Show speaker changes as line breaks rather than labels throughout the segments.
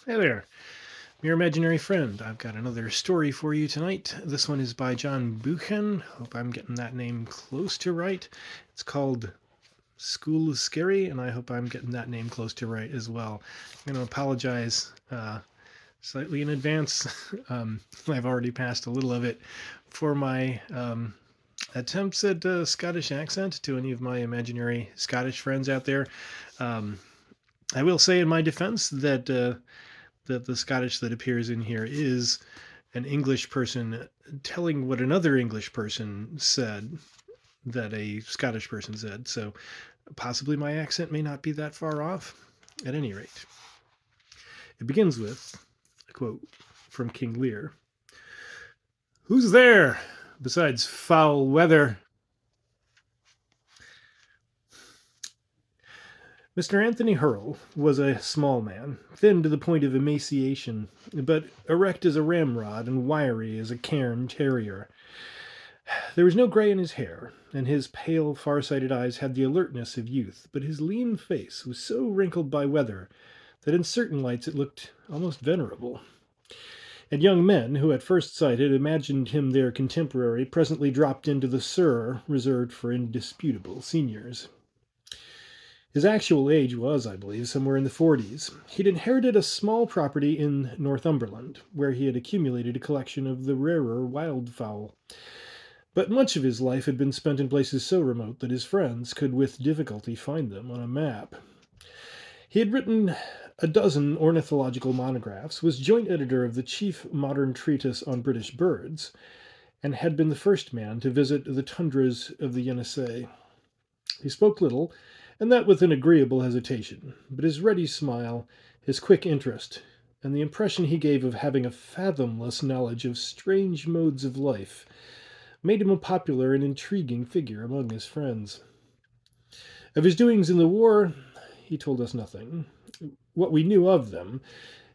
Hey there, your imaginary friend. I've got another story for you tonight. This one is by John Buchan. Hope I'm getting that name close to right. It's called Skule Skerry, and I hope I'm getting that name close to right as well. I'm going to apologize slightly in advance. I've already passed a little of it for my attempts at a Scottish accent to any of my imaginary Scottish friends out there. Um, I will say in my defense that the Scottish that appears in here is an English person telling what another English person said that a Scottish person said. So possibly my accent may not be that far off. At any rate, it begins with a quote from King Lear. "Who's there besides foul weather?" Mr. Anthony Hurrell was a small man, thin to the point of emaciation, but erect as a ramrod and wiry as a cairn terrier. There was no gray in his hair, and his pale, far-sighted eyes had the alertness of youth, but his lean face was so wrinkled by weather that in certain lights it looked almost venerable. And young men, who at first sight had imagined him their contemporary, presently dropped into the Sir reserved for indisputable seniors. His actual age was, I believe, somewhere in the 40s. He'd inherited a small property in Northumberland, where he had accumulated a collection of the rarer wildfowl. But much of his life had been spent in places so remote that his friends could with difficulty find them on a map. He had written a dozen ornithological monographs, was joint editor of the chief modern treatise on British birds, and had been the first man to visit the tundras of the Yenisei. He spoke little, and that with an agreeable hesitation, but his ready smile, his quick interest, and the impression he gave of having a fathomless knowledge of strange modes of life made him a popular and intriguing figure among his friends. Of his doings in the war, he told us nothing. What we knew of them,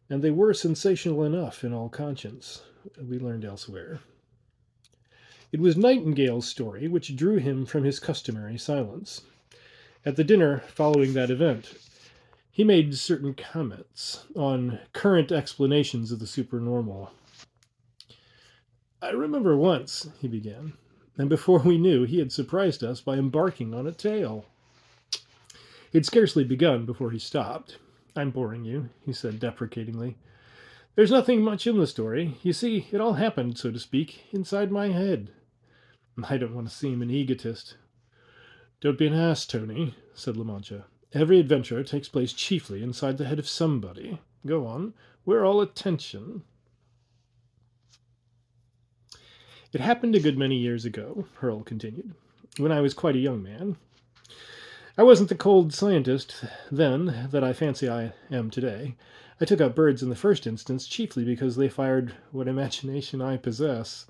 and they were sensational enough in all conscience, we learned elsewhere. It was Nightingale's story which drew him from his customary silence. At the dinner following that event, he made certain comments on current explanations of the supernormal. "I remember once," he began, and before we knew, he had surprised us by embarking on a tale. He'd scarcely begun before he stopped. "I'm boring you," he said deprecatingly. "There's nothing much in the story. You see, it all happened, so to speak, inside my head. I don't want to seem an egotist." "Don't be an ass, Tony," said La Mancha. "Every adventure takes place chiefly inside the head of somebody. Go on. We're all attention." "It happened a good many years ago," Hurl continued, "when I was quite a young man. I wasn't the cold scientist then that I fancy I am today. I took up birds in the first instance chiefly because they fired what imagination I possess.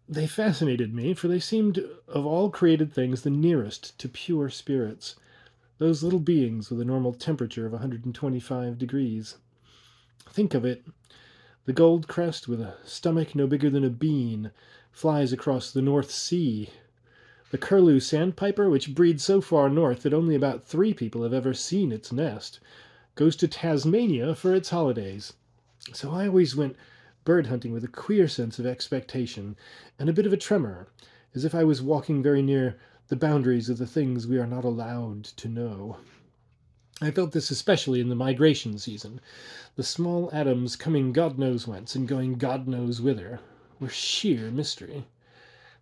They fascinated me, for they seemed of all created things the nearest to pure spirits, those little beings with a normal temperature of 125 degrees. Think of it. The gold crest, with a stomach no bigger than a bean, flies across the North Sea. The curlew sandpiper, which breeds so far north that only about 3 people have ever seen its nest, goes to Tasmania for its holidays. So I always went bird hunting with a queer sense of expectation and a bit of a tremor, as if I was walking very near the boundaries of the things we are not allowed to know. I felt this especially in the migration season. The small atoms coming God knows whence and going God knows whither were sheer mystery.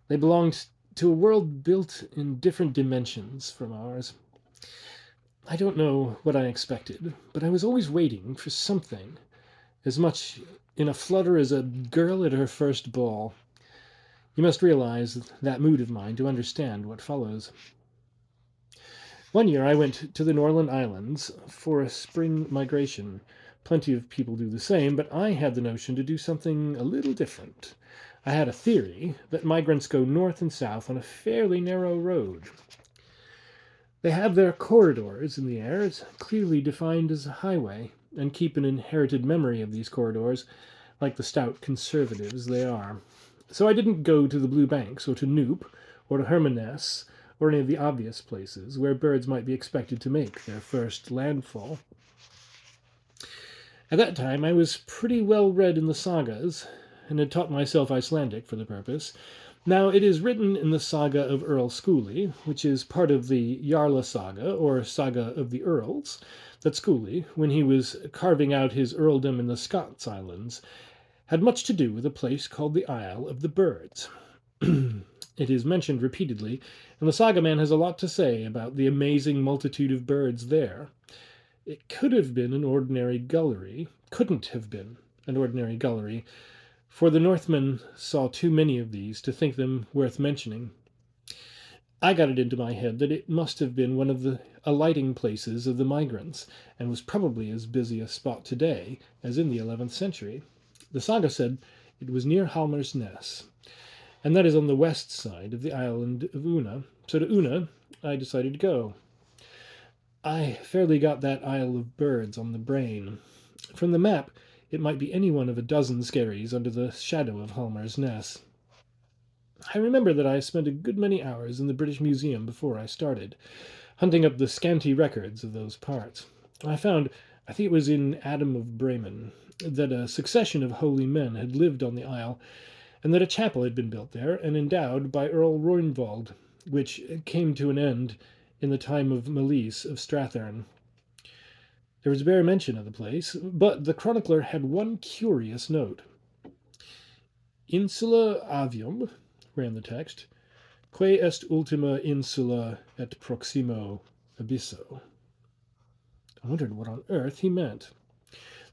They belonged to a world built in different dimensions from ours. I don't know what I expected, but I was always waiting for something, as much in a flutter as a girl at her first ball. You must realize that mood of mine to understand what follows. One year I went to the Norland Islands for a spring migration. Plenty of people do the same, but I had the notion to do something a little different. I had a theory that migrants go north and south on a fairly narrow road. They have their corridors in the air as clearly defined as a highway, and keep an inherited memory of these corridors, like the stout conservatives they are. So I didn't go to the Blue Banks, or to Noop, or to Hermanus, or any of the obvious places where birds might be expected to make their first landfall. At that time, I was pretty well read in the sagas, and had taught myself Icelandic for the purpose. Now, it is written in the saga of Earl Skule, which is part of the Jarla saga, or saga of the Earls, that Skule, when he was carving out his earldom in the Scots Islands, had much to do with a place called the Isle of the Birds. It is mentioned repeatedly, and the saga man has a lot to say about the amazing multitude of birds there. It could have been an ordinary gullery, couldn't have been an ordinary gullery, for the Northmen saw too many of these to think them worth mentioning. I got it into my head that it must have been one of the alighting places of the migrants, and was probably as busy a spot today as in the 11th century. The saga said it was near Halmer's Ness, and that is on the west side of the island of Una. So to Una, I decided to go. I fairly got that Isle of Birds on the brain. From the map, it might be any one of a dozen skerries under the shadow of Halmer's Ness. I remember that I spent a good many hours in the British Museum before I started, hunting up the scanty records of those parts. I found, I think it was in Adam of Bremen, that a succession of holy men had lived on the isle, and that a chapel had been built there and endowed by Earl Roynwald, which came to an end in the time of Malise of Strathern. There was bare mention of the place, but the chronicler had one curious note. Insula avium, ran the text, quae est ultima insula et proximo abysso. I wondered what on earth he meant.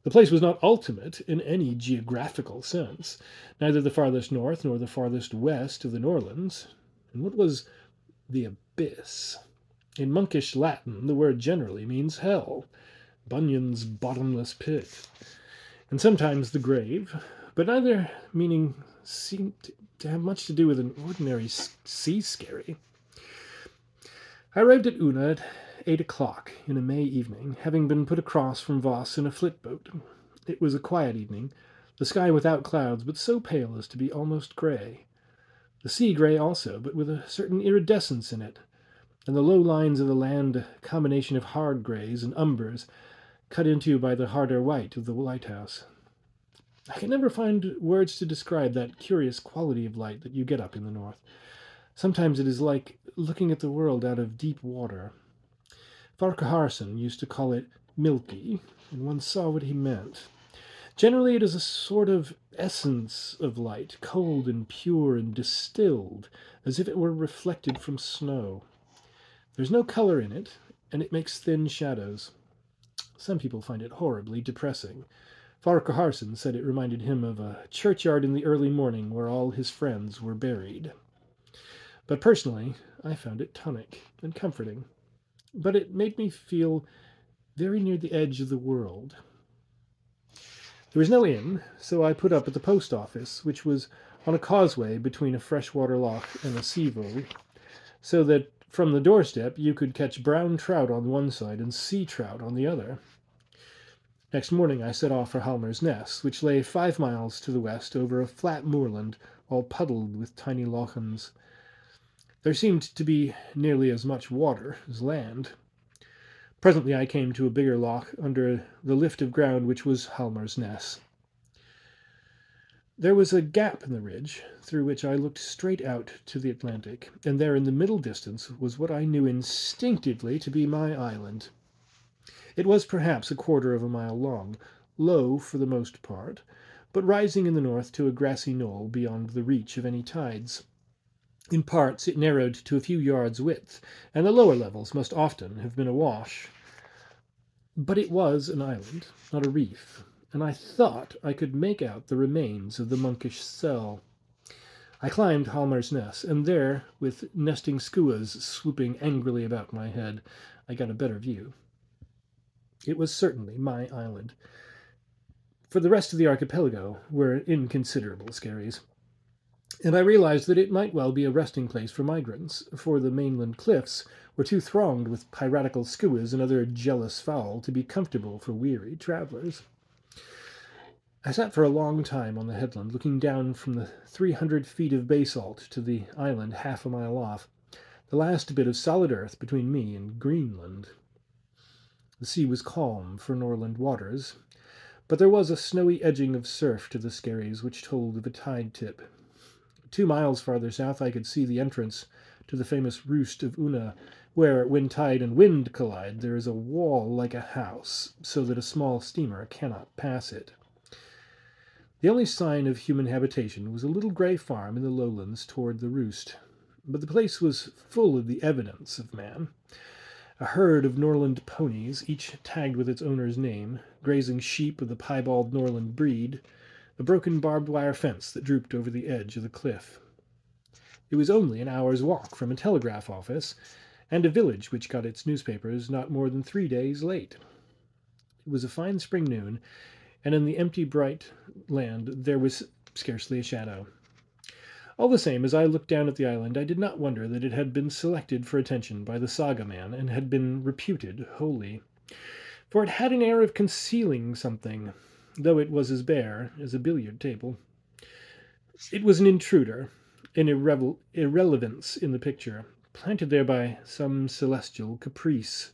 The place was not ultimate in any geographical sense, neither the farthest north nor the farthest west of the Norlands. And what was the abyss? In monkish Latin, the word generally means hell, Bunyan's bottomless pit, and sometimes the grave, but neither meaning seemed to have much to do with an ordinary sea skerry. I arrived at Una at 8 o'clock in a May evening, having been put across from Voss in a flitboat. It was a quiet evening, the sky without clouds, but so pale as to be almost grey. The sea grey also, but with a certain iridescence in it, and the low lines of the land a combination of hard greys and umbers, cut into by the harder white of the lighthouse. I can never find words to describe that curious quality of light that you get up in the north. Sometimes it is like looking at the world out of deep water. Farquharson used to call it milky, and one saw what he meant. Generally it is a sort of essence of light, cold and pure and distilled, as if it were reflected from snow. There's no color in it, and it makes thin shadows. Some people find it horribly depressing. Farquharson said it reminded him of a churchyard in the early morning where all his friends were buried. But personally, I found it tonic and comforting. But it made me feel very near the edge of the world. There was no inn, so I put up at the post office, which was on a causeway between a freshwater loch and a sea road, so that from the doorstep you could catch brown trout on one side and sea trout on the other. Next morning I set off for Halmer's Ness, which lay 5 miles to the west over a flat moorland all puddled with tiny lochans. There seemed to be nearly as much water as land. Presently I came to a bigger loch under the lift of ground which was Halmer's Ness. There was a gap in the ridge through which I looked straight out to the Atlantic, and there in the middle distance was what I knew instinctively to be my island. It was perhaps 1/4 of a mile long, low for the most part, but rising in the north to a grassy knoll beyond the reach of any tides. In parts it narrowed to a few yards' width, and the lower levels must often have been awash. But it was an island, not a reef, and I thought I could make out the remains of the monkish cell. I climbed Halmer's Ness, and there, with nesting skuas swooping angrily about my head, I got a better view. It was certainly my island. For the rest of the archipelago were inconsiderable skerries, and I realized that it might well be a resting place for migrants, for the mainland cliffs were too thronged with piratical skuas and other jealous fowl to be comfortable for weary travellers. I sat for a long time on the headland, looking down from the 300 feet of basalt to the island 1/2 a mile off, the last bit of solid earth between me and Greenland. The sea was calm for Norland waters, but there was a snowy edging of surf to the skerries which told of a tide tip. 2 miles farther south I could see the entrance to the famous roost of Una, where, when tide and wind collide, there is a wall like a house, so that a small steamer cannot pass it. The only sign of human habitation was a little grey farm in the lowlands toward the roost, but the place was full of the evidence of man. A herd of Norland ponies, each tagged with its owner's name, grazing sheep of the piebald Norland breed, a broken barbed wire fence that drooped over the edge of the cliff. It was only an hour's walk from a telegraph office, and a village which got its newspapers not more than 3 days late. It was a fine spring noon, and in the empty bright land there was scarcely a shadow. All the same, as I looked down at the island, I did not wonder that it had been selected for attention by the saga man and had been reputed holy, for it had an air of concealing something, though it was as bare as a billiard table. It was an intruder, an irrelevance in the picture, planted there by some celestial caprice.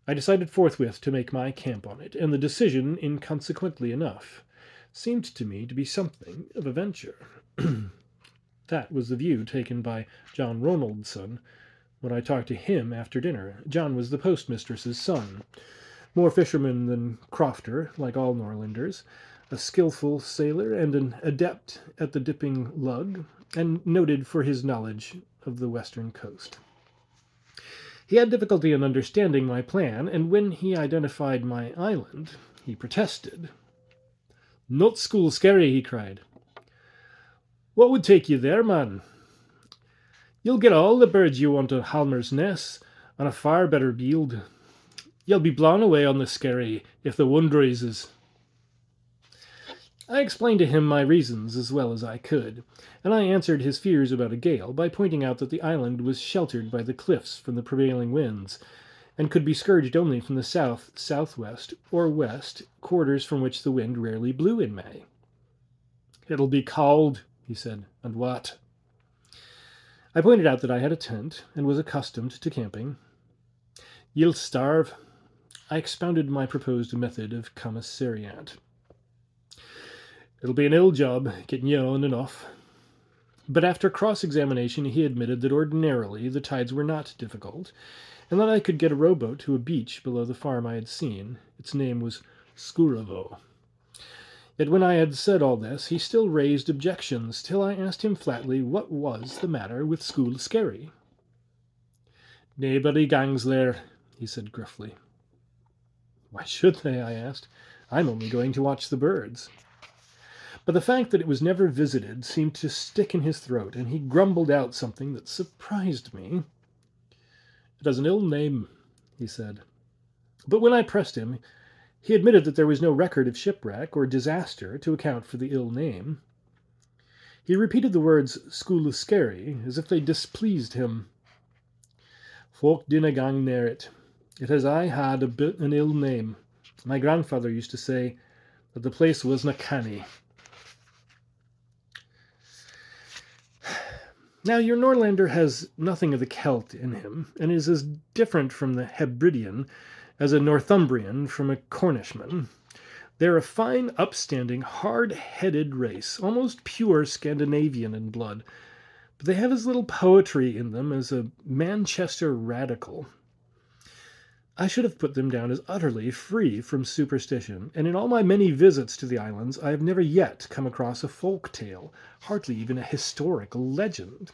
I decided forthwith to make my camp on it, and the decision, inconsequently enough, seemed to me to be something of a venture. That was the view taken by John Ronaldson when I talked to him after dinner. John was the postmistress's son, more fisherman than crofter, like all Norlanders, a skilful sailor and an adept at the dipping lug, and noted for his knowledge of the western coast. He had difficulty in understanding my plan, and when he identified my island, he protested. "Not Skule Skerry," he cried. "What would take you there, man? You'll get all the birds you want on Halmer's Ness, and a far better yield. You'll be blown away on the Skerry if the wind rises." I explained to him my reasons as well as I could, and I answered his fears about a gale by pointing out that the island was sheltered by the cliffs from the prevailing winds, and could be scourged only from the south, southwest, or west, quarters from which the wind rarely blew in May. "It'll be cold," he said. "And what?" I pointed out that I had a tent and was accustomed to camping. "You'll starve." I expounded my proposed method of commissariat. "It'll be an ill job getting you on and off." But after cross-examination he admitted that ordinarily the tides were not difficult, and that I could get a rowboat to a beach below the farm I had seen. Its name was Skurevo. Yet when I had said all this, he still raised objections, till I asked him flatly what was the matter with Skule Skerry. "Naebody gangs there," he said gruffly. "Why should they?" I asked. "I'm only going to watch the birds." But the fact that it was never visited seemed to stick in his throat, and he grumbled out something that surprised me. "It has an ill name," he said. But when I pressed him, he admitted that there was no record of shipwreck or disaster to account for the ill name. He repeated the words Skule Skerry as if they displeased him. "Folk dinna gang near it. It has aye had an ill name. My grandfather used to say that the place wasna canny." Now, your Norlander has nothing of the Celt in him, and is as different from the Hebridean as a Northumbrian from a Cornishman. They're a fine, upstanding, hard-headed race, almost pure Scandinavian in blood, but they have as little poetry in them as a Manchester radical. I should have put them down as utterly free from superstition, and in all my many visits to the islands I have never yet come across a folk tale, hardly even a historical legend.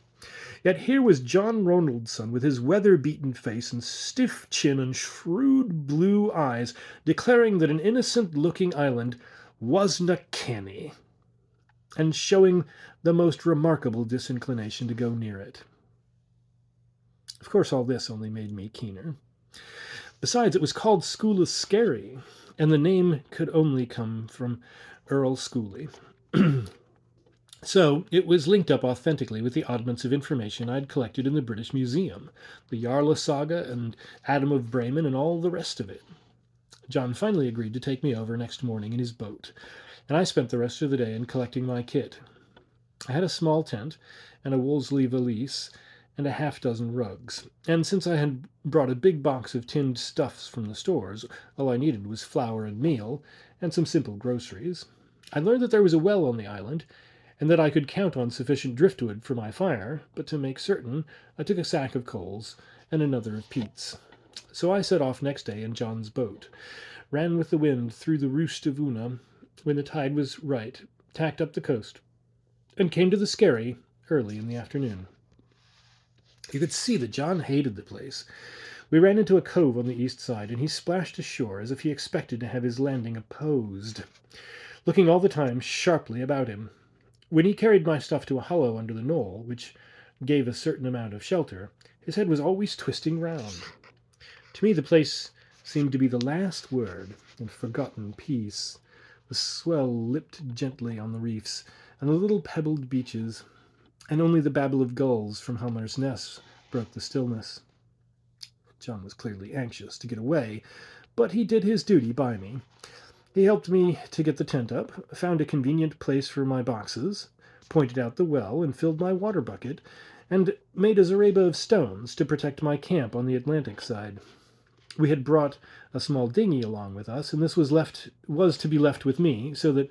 Yet here was John Ronaldson, with his weather-beaten face and stiff chin and shrewd blue eyes, declaring that an innocent-looking island wasna canny, and showing the most remarkable disinclination to go near it. Of course, all this only made me keener. Besides, it was called Skule Skerry, and the name could only come from Earl Skule. So it was linked up authentically with the oddments of information I'd collected in the British Museum, the Jarla saga and Adam of Bremen and all the rest of it. John finally agreed to take me over next morning in his boat, and I spent the rest of the day in collecting my kit. I had a small tent and a Wolseley valise, and a half-dozen rugs. And since I had brought a big box of tinned stuffs from the stores, all I needed was flour and meal, and some simple groceries. I learned that there was a well on the island, and that I could count on sufficient driftwood for my fire, but to make certain, I took a sack of coals and another of peats. So I set off next day in John's boat, ran with the wind through the roost of Una when the tide was right, tacked up the coast, and came to the Skerry early in the afternoon. You could see that John hated the place. We ran into a cove on the east side, and he splashed ashore as if he expected to have his landing opposed, looking all the time sharply about him. When he carried my stuff to a hollow under the knoll, which gave a certain amount of shelter, his head was always twisting round. To me the place seemed to be the last word in forgotten peace. The swell lipped gently on the reefs, and the little pebbled beaches, and only the babble of gulls from Helmer's nests broke the stillness. John was clearly anxious to get away, but he did his duty by me. He helped me to get the tent up, found a convenient place for my boxes, pointed out the well and filled my water bucket, and made a zareba of stones to protect my camp on the Atlantic side. We had brought a small dinghy along with us, and this was to be left with me, so that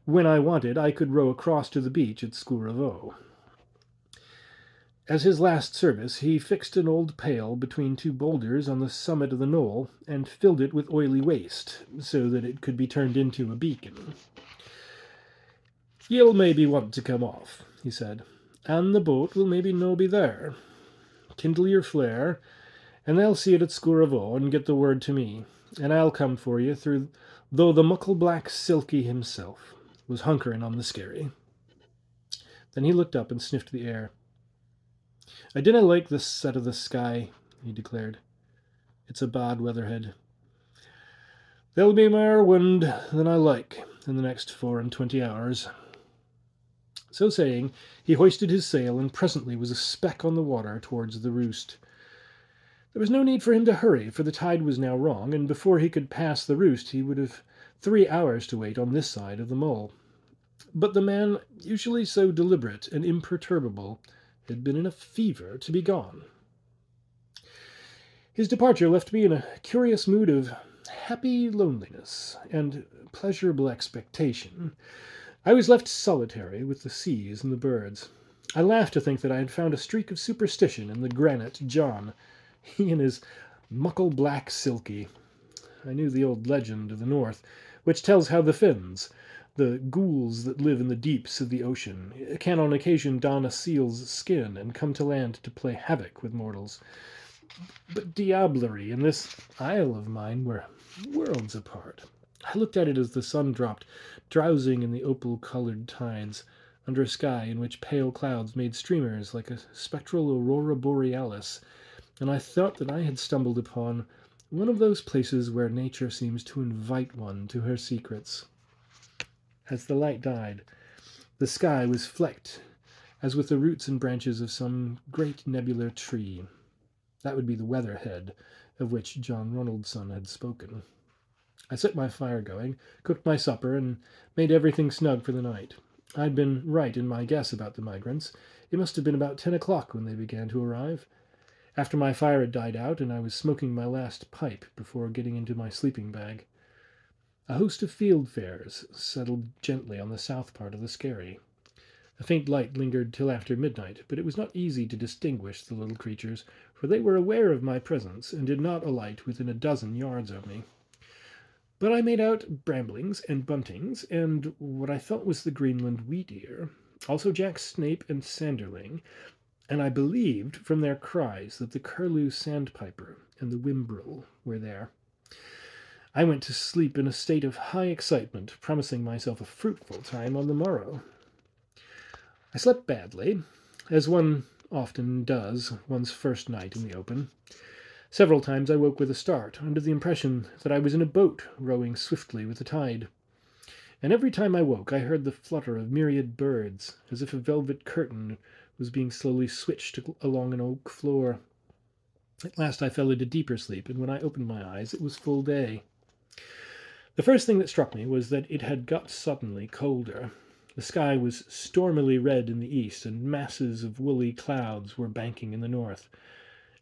when I wanted I could row across to the beach at Skule. As his last service, he fixed an old pail between two boulders on the summit of the knoll and filled it with oily waste, so that it could be turned into a beacon. "Ye'll maybe want to come off," he said, "and the boat will maybe no be there. Kindle your flare, and they'll see it at Skule and get the word to me, and I'll come for you though the muckle black Silky himself was hunkering on the Skerry." Then he looked up and sniffed the air. "I dinna like the set of the sky," he declared. "It's a bad weatherhead. There'll be mair wind than I like in the next 24 hours." So saying, he hoisted his sail, and presently was a speck on the water towards the roost. There was no need for him to hurry, for the tide was now wrong, and before he could pass the roost he would have 3 hours to wait on this side of the mole. But the man, usually so deliberate and imperturbable, had been in a fever to be gone. His departure left me in a curious mood of happy loneliness and pleasurable expectation. I was left solitary with the seas and the birds. I laughed to think that I had found a streak of superstition in the granite John, he and his muckle black Silky. I knew the old legend of the north, which tells how the Finns, the ghouls that live in the deeps of the ocean, can on occasion don a seal's skin and come to land to play havoc with mortals. But diablerie and this isle of mine were worlds apart. I looked at it as the sun dropped, drowsing in the opal-coloured tides, under a sky in which pale clouds made streamers like a spectral aurora borealis, and I thought that I had stumbled upon one of those places where nature seems to invite one to her secrets. As the light died, the sky was flecked as with the roots and branches of some great nebular tree. That would be the weatherhead of which John Ronaldson had spoken. I set my fire going, cooked my supper, and made everything snug for the night. I'd been right in my guess about the migrants. It must have been about 10 o'clock when they began to arrive. After my fire had died out, and I was smoking my last pipe before getting into my sleeping bag, a host of fieldfares settled gently on the south part of the Skerry. A faint light lingered till after midnight, but it was not easy to distinguish the little creatures, for they were aware of my presence, and did not alight within a dozen yards of me. But I made out bramblings and buntings, and what I thought was the Greenland wheat-ear, also jack snape and sanderling, and I believed from their cries that the curlew sandpiper and the whimbrel were there. I went to sleep in a state of high excitement, promising myself a fruitful time on the morrow. I slept badly, as one often does one's first night in the open. Several times I woke with a start, under the impression that I was in a boat rowing swiftly with the tide. And every time I woke I heard the flutter of myriad birds, as if a velvet curtain was being slowly switched along an oak floor. At last I fell into deeper sleep, and when I opened my eyes it was full day. The first thing that struck me was that it had got suddenly colder. The sky was stormily red in the east, and masses of woolly clouds were banking in the north.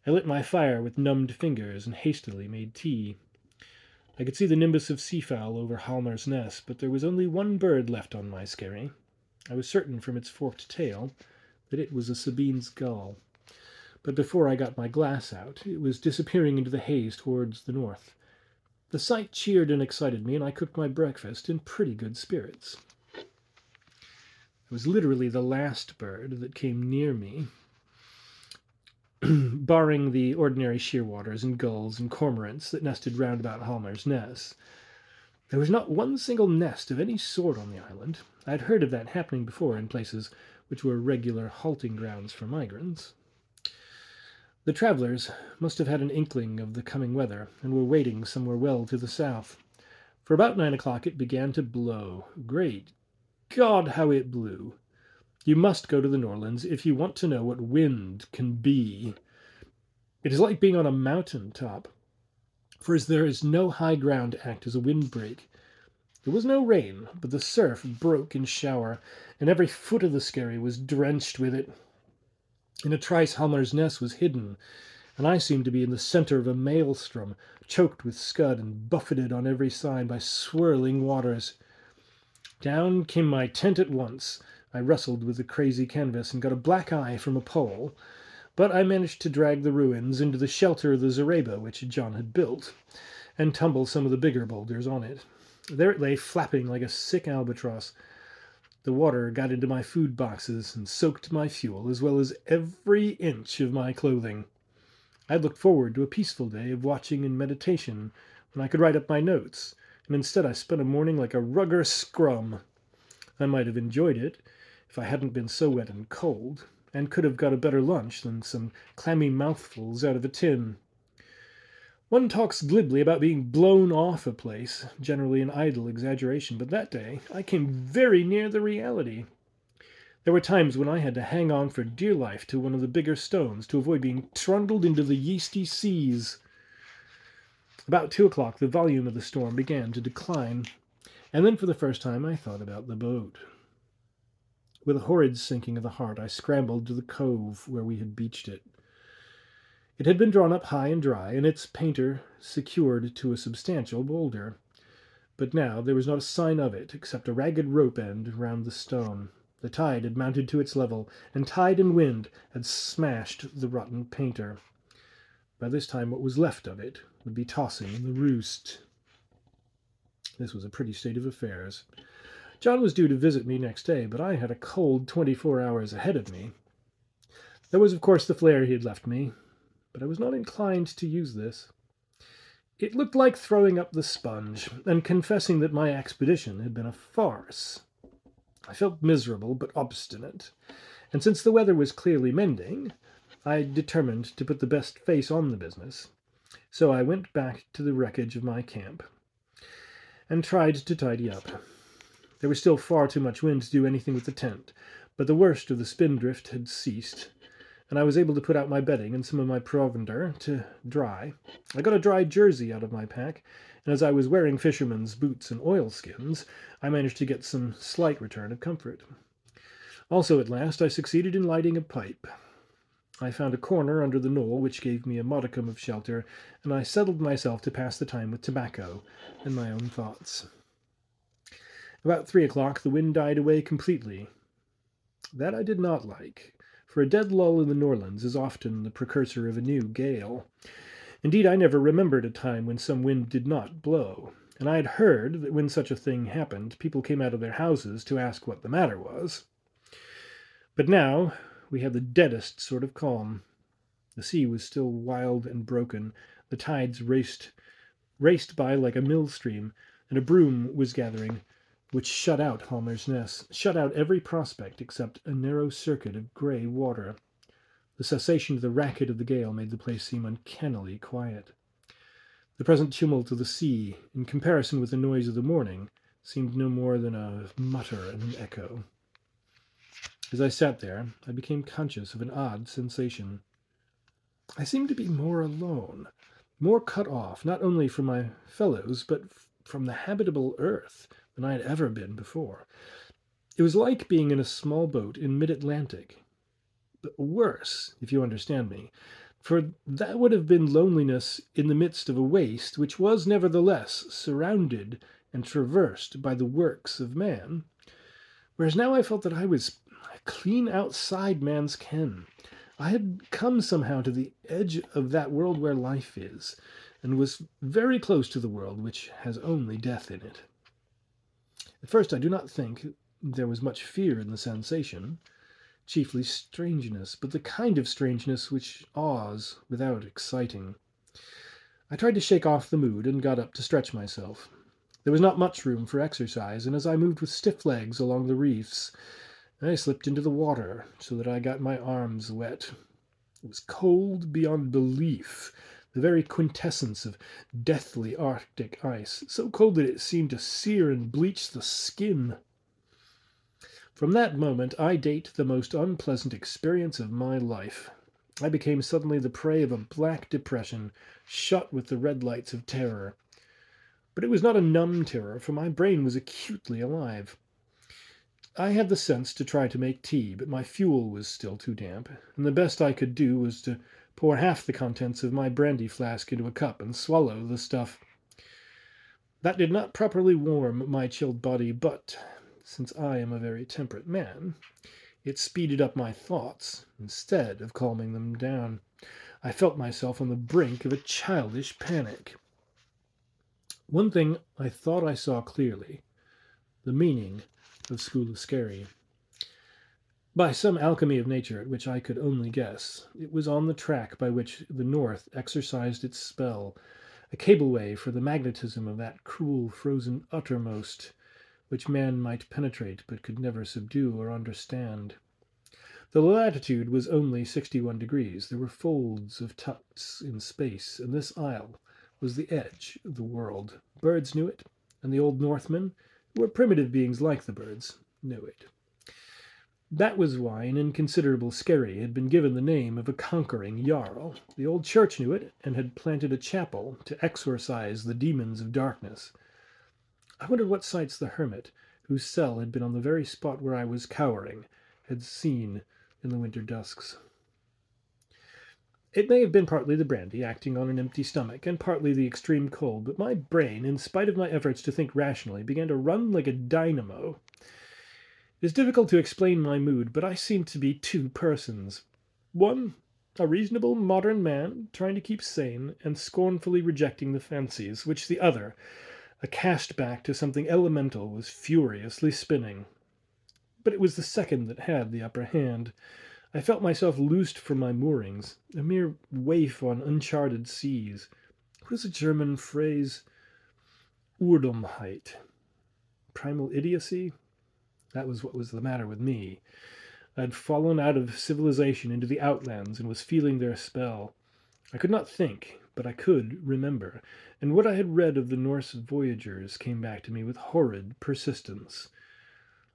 I lit my fire with numbed fingers and hastily made tea. I could see the nimbus of seafowl over Halmar's Nest, but there was only one bird left on my skerry. I was certain from its forked tail that it was a Sabine's gull. But before I got my glass out, it was disappearing into the haze towards the north. The sight cheered and excited me, and I cooked my breakfast in pretty good spirits. It was literally the last bird that came near me, barring the ordinary shearwaters and gulls and cormorants that nested round about Halmar's Nest. There was not one single nest of any sort on the island. I had heard of that happening before in places which were regular halting grounds for migrants. The travellers must have had an inkling of the coming weather, and were waiting somewhere well to the south. For about 9 o'clock it began to blow. Great God, how it blew! You must go to the Norlands if you want to know what wind can be. It is like being on a mountain top, for as there is no high ground to act as a windbreak. There was no rain, but the surf broke in shower, and every foot of the skerry was drenched with it. In a trice Halmar's Nest was hidden, and I seemed to be in the centre of a maelstrom, choked with scud and buffeted on every side by swirling waters. Down came my tent at once. I wrestled with the crazy canvas and got a black eye from a pole, but I managed to drag the ruins into the shelter of the zareba which John had built, and tumble some of the bigger boulders on it. There it lay, flapping like a sick albatross. The water got into my food boxes and soaked my fuel, as well as every inch of my clothing. I had looked forward to a peaceful day of watching and meditation, when I could write up my notes, and instead I spent a morning like a rugger scrum. I might have enjoyed it, if I hadn't been so wet and cold, and could have got a better lunch than some clammy mouthfuls out of a tin. One talks glibly about being blown off a place, generally an idle exaggeration, but that day I came very near the reality. There were times when I had to hang on for dear life to one of the bigger stones to avoid being trundled into the yeasty seas. About 2 o'clock the volume of the storm began to decline, and then for the first time I thought about the boat. With a horrid sinking of the heart, I scrambled to the cove where we had beached it. It had been drawn up high and dry, and its painter secured to a substantial boulder. But now there was not a sign of it, except a ragged rope end round the stone. The tide had mounted to its level, and tide and wind had smashed the rotten painter. By this time what was left of it would be tossing in the roost. This was a pretty state of affairs. John was due to visit me next day, but I had a cold 24 hours ahead of me. There was, of course, the flare he had left me, but I was not inclined to use this. It looked like throwing up the sponge, and confessing that my expedition had been a farce. I felt miserable but obstinate, and since the weather was clearly mending, I determined to put the best face on the business. So I went back to the wreckage of my camp, and tried to tidy up. There was still far too much wind to do anything with the tent, but the worst of the spindrift had ceased, and I was able to put out my bedding and some of my provender to dry. I got a dry jersey out of my pack, and as I was wearing fisherman's boots and oilskins, I managed to get some slight return of comfort. Also, at last, I succeeded in lighting a pipe. I found a corner under the knoll which gave me a modicum of shelter, and I settled myself to pass the time with tobacco and my own thoughts. About 3 o'clock the wind died away completely. That I did not like, for a dead lull in the Norlands is often the precursor of a new gale. Indeed, I never remembered a time when some wind did not blow, and I had heard that when such a thing happened, people came out of their houses to ask what the matter was. But now we had the deadest sort of calm. The sea was still wild and broken, the tides raced by like a mill stream, and a broom was gathering, which shut out Halmar's Nest, shut out every prospect except a narrow circuit of grey water. The cessation of the racket of the gale made the place seem uncannily quiet. The present tumult of the sea, in comparison with the noise of the morning, seemed no more than a mutter and an echo. As I sat there, I became conscious of an odd sensation. I seemed to be more alone, more cut off, not only from my fellows, but from the habitable earth than I had ever been before. It was like being in a small boat in mid-Atlantic, but worse, if you understand me, for that would have been loneliness in the midst of a waste which was nevertheless surrounded and traversed by the works of man, whereas now I felt that I was clean outside man's ken. I had come somehow to the edge of that world where life is, and was very close to the world which has only death in it. At first I do not think there was much fear in the sensation, chiefly strangeness, but the kind of strangeness which awes without exciting. I tried to shake off the mood and got up to stretch myself. There was not much room for exercise, and as I moved with stiff legs along the reefs, I slipped into the water so that I got my arms wet. It was cold beyond belief, the very quintessence of deathly Arctic ice, so cold that it seemed to sear and bleach the skin. From that moment I date the most unpleasant experience of my life. I became suddenly the prey of a black depression, shut with the red lights of terror. But it was not a numb terror, for my brain was acutely alive. I had the sense to try to make tea, but my fuel was still too damp, and the best I could do was to pour half the contents of my brandy flask into a cup and swallow the stuff. That did not properly warm my chilled body, but, since I am a very temperate man, it speeded up my thoughts instead of calming them down. I felt myself on the brink of a childish panic. One thing I thought I saw clearly: the meaning of Skule Skerry. By some alchemy of nature at which I could only guess, it was on the track by which the North exercised its spell, a cableway for the magnetism of that cruel frozen uttermost, which man might penetrate but could never subdue or understand. The latitude was only 61 degrees. There were folds of tucks in space, and this isle was the edge of the world. Birds knew it, and the old Northmen, who were primitive beings like the birds, knew it. That was why an inconsiderable Skerry had been given the name of a conquering jarl. The old church knew it, and had planted a chapel to exorcise the demons of darkness. I wondered what sights the hermit, whose cell had been on the very spot where I was cowering, had seen in the winter dusks. It may have been partly the brandy acting on an empty stomach, and partly the extreme cold, but my brain, in spite of my efforts to think rationally, began to run like a dynamo. It is difficult to explain my mood, but I seemed to be two persons. One, a reasonable modern man, trying to keep sane, and scornfully rejecting the fancies, which the other, a cast back to something elemental, was furiously spinning. But it was the second that had the upper hand. I felt myself loosed from my moorings, a mere waif on uncharted seas. What is a German phrase? Urdomheit. Primal idiocy? That was what was the matter with me. I had fallen out of civilization into the outlands and was feeling their spell. I could not think, but I could remember, and what I had read of the Norse voyagers came back to me with horrid persistence.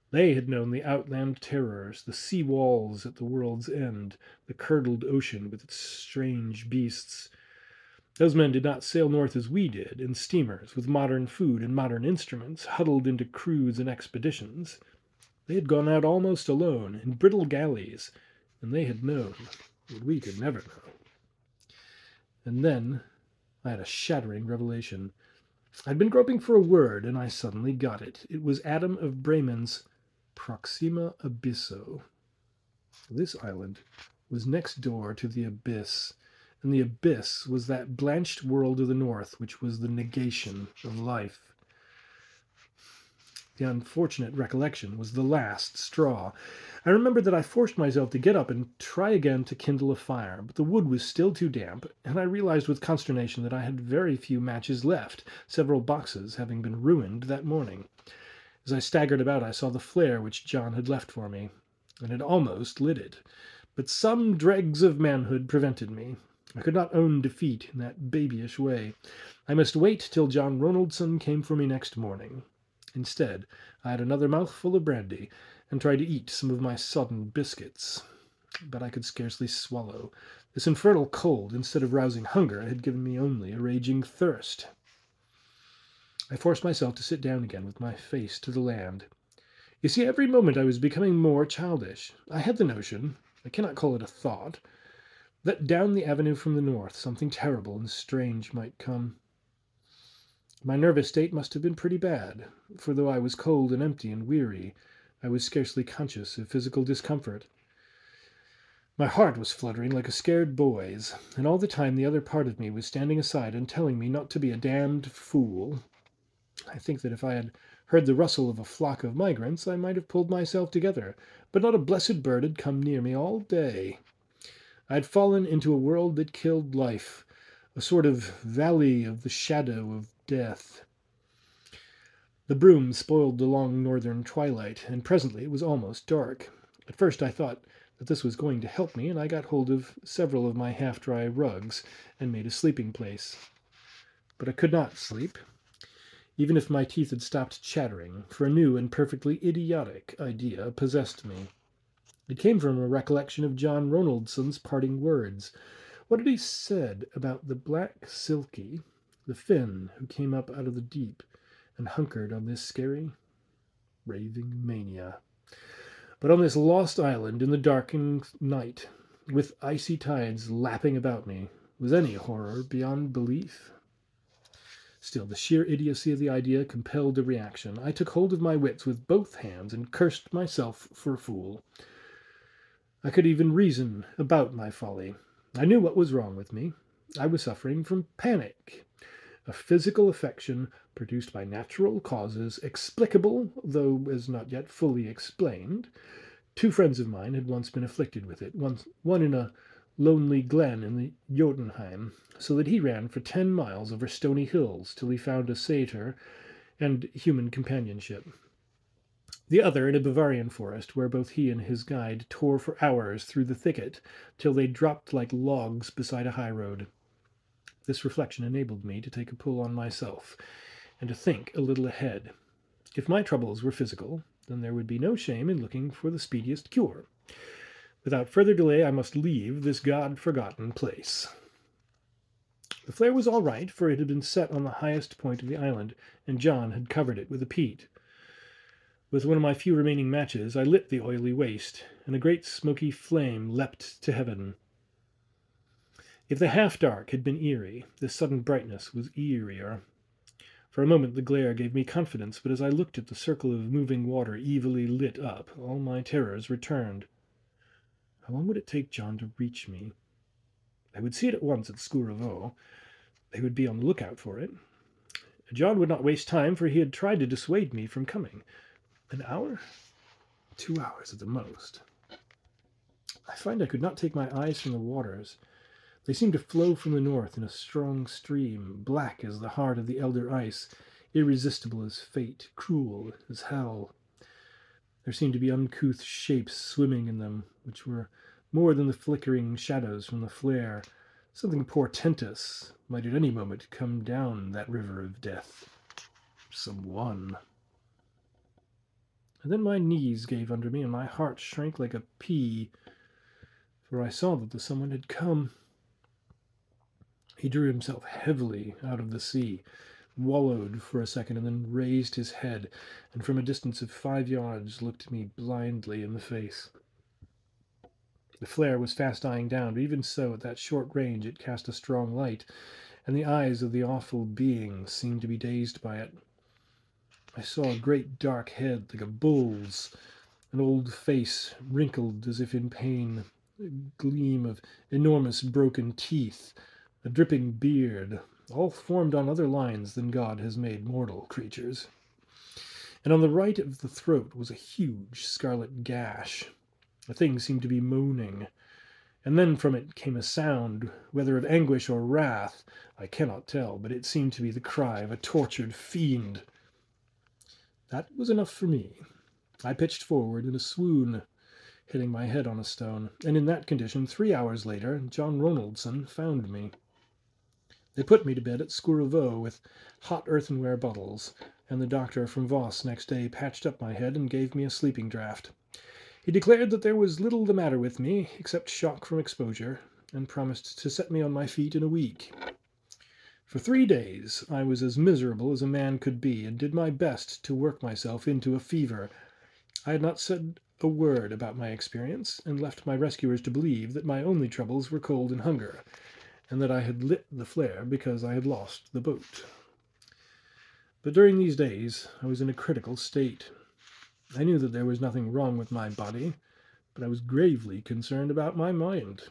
They had known the outland terrors, the sea walls at the world's end, the curdled ocean with its strange beasts. Those men did not sail north as we did, in steamers, with modern food and modern instruments, huddled into crews and expeditions. They had gone out almost alone, in brittle galleys, and they had known what we could never know. And then I had a shattering revelation. I'd been groping for a word, and I suddenly got it. It was Adam of Bremen's Proxima Abysso. This island was next door to the abyss, and the abyss was that blanched world of the north which was the negation of life. The unfortunate recollection was the last straw. I remembered that I forced myself to get up and try again to kindle a fire, but the wood was still too damp, and I realized with consternation that I had very few matches left, several boxes having been ruined that morning. As I staggered about, I saw the flare which John had left for me, and had almost lit it. But some dregs of manhood prevented me. I could not own defeat in that babyish way. I must wait till John Ronaldson came for me next morning. Instead, I had another mouthful of brandy, and tried to eat some of my sodden biscuits. But I could scarcely swallow. This infernal cold, instead of rousing hunger, had given me only a raging thirst. I forced myself to sit down again with my face to the land. You see, every moment I was becoming more childish. I had the notion, I cannot call it a thought, that down the avenue from the north something terrible and strange might come. My nervous state must have been pretty bad, for though I was cold and empty and weary, I was scarcely conscious of physical discomfort. My heart was fluttering like a scared boy's, and all the time the other part of me was standing aside and telling me not to be a damned fool. I think that if I had heard the rustle of a flock of migrants, I might have pulled myself together, but not a blessed bird had come near me all day. I had fallen into a world that killed life, a sort of valley of the shadow of death. The broom spoiled the long northern twilight, and presently it was almost dark. At first I thought that this was going to help me, and I got hold of several of my half-dry rugs and made a sleeping place. But I could not sleep, even if my teeth had stopped chattering, for a new and perfectly idiotic idea possessed me. It came from a recollection of John Ronaldson's parting words. What had he said about the black silky, the Finn who came up out of the deep and hunkered on this Skerry? Raving mania. But on this lost island in the darkening night, with icy tides lapping about me, was any horror beyond belief? Still, the sheer idiocy of the idea compelled a reaction. I took hold of my wits with both hands and cursed myself for a fool. I could even reason about my folly. I knew what was wrong with me. I was suffering from panic, a physical affection produced by natural causes, explicable, though as not yet fully explained. 2 friends of mine had once been afflicted with it, one in a lonely glen in the Jotunheim, so that he ran for 10 miles over stony hills till he found a satyr and human companionship. The other in a Bavarian forest, where both he and his guide tore for hours through the thicket till they dropped like logs beside a high road. This reflection enabled me to take a pull on myself and to think a little ahead. If my troubles were physical, then there would be no shame in looking for the speediest cure. Without further delay, I must leave this God-forgotten place. The flare was all right, for it had been set on the highest point of the island, and John had covered it with a peat. With one of my few remaining matches, I lit the oily waste, and a great smoky flame leapt to heaven. If the half-dark had been eerie, this sudden brightness was eerier. For a moment the glare gave me confidence, but as I looked at the circle of moving water evilly lit up, all my terrors returned. How long would it take John to reach me? I would see it at once at Skule. They would be on the lookout for it. John would not waste time, for he had tried to dissuade me from coming. An hour? 2 hours at the most. I find I could not take my eyes from the waters. They seemed to flow from the north in a strong stream, black as the heart of the elder ice, irresistible as fate, cruel as hell. There seemed to be uncouth shapes swimming in them, which were more than the flickering shadows from the flare. Something portentous might at any moment come down that river of death. Someone. And then my knees gave under me, and my heart shrank like a pea, for I saw that the someone had come. He drew himself heavily out of the sea, wallowed for a second, and then raised his head, and from a distance of 5 yards looked me blindly in the face. The flare was fast dying down, but even so, at that short range, it cast a strong light, and the eyes of the awful being seemed to be dazed by it. I saw a great dark head like a bull's, an old face wrinkled as if in pain, a gleam of enormous broken teeth, a dripping beard, all formed on other lines than God has made mortal creatures. And on the right of the throat was a huge scarlet gash. The thing seemed to be moaning, and then from it came a sound, whether of anguish or wrath, I cannot tell, but it seemed to be the cry of a tortured fiend. That was enough for me. I pitched forward in a swoon, hitting my head on a stone, and in that condition, 3 hours later, John Ronaldson found me. They put me to bed at Skule with hot earthenware bottles, and the doctor from Voss next day patched up my head and gave me a sleeping draught. He declared that there was little the matter with me, except shock from exposure, and promised to set me on my feet in a week. For 3 days I was as miserable as a man could be, and did my best to work myself into a fever. I had not said a word about my experience, and left my rescuers to believe that my only troubles were cold and hunger, and that I had lit the flare because I had lost the boat. But during these days I was in a critical state. I knew that there was nothing wrong with my body, but I was gravely concerned about my mind.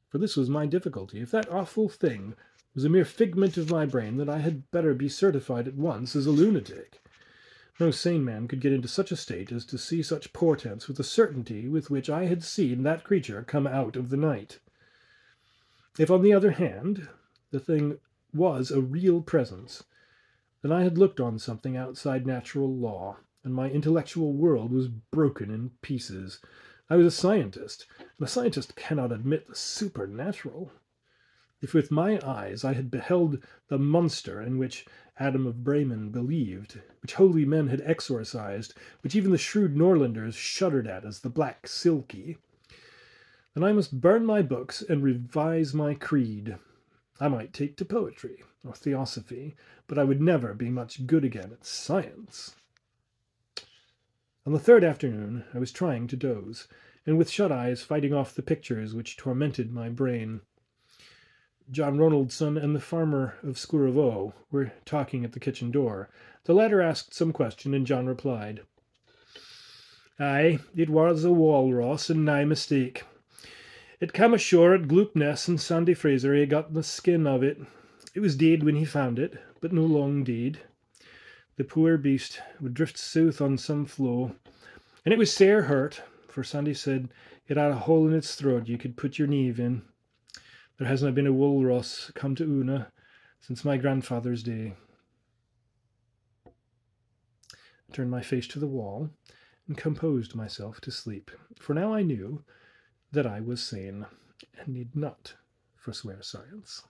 For this was my difficulty. If that awful thing was a mere figment of my brain, then I had better be certified at once as a lunatic. No sane man could get into such a state as to see such portents with the certainty with which I had seen that creature come out of the night. If, on the other hand, the thing was a real presence, then I had looked on something outside natural law, and my intellectual world was broken in pieces. I was a scientist, and a scientist cannot admit the supernatural. If with my eyes I had beheld the monster in which Adam of Bremen believed, which holy men had exorcised, which even the shrewd Norlanders shuddered at as the Black Silky, then I must burn my books and revise my creed. I might take to poetry or theosophy, but I would never be much good again at science. On the third afternoon I was trying to doze, and with shut eyes fighting off the pictures which tormented my brain. John Ronaldson and the farmer of Skule were talking at the kitchen door. The latter asked some question, and John replied, "Aye, it was a walrus, and nae mistake. It cam ashore at Gloopness, and Sandy Fraser hae got the skin of it. It was dead when he found it, but no long dead. The poor beast would drift south on some floe, and it was sair hurt, for Sandy said it had a hole in its throat you could put your knave in. There hasna been a walrus come to Una since my grandfather's day." I turned my face to the wall and composed myself to sleep, for now I knew that I was sane and need not forswear science.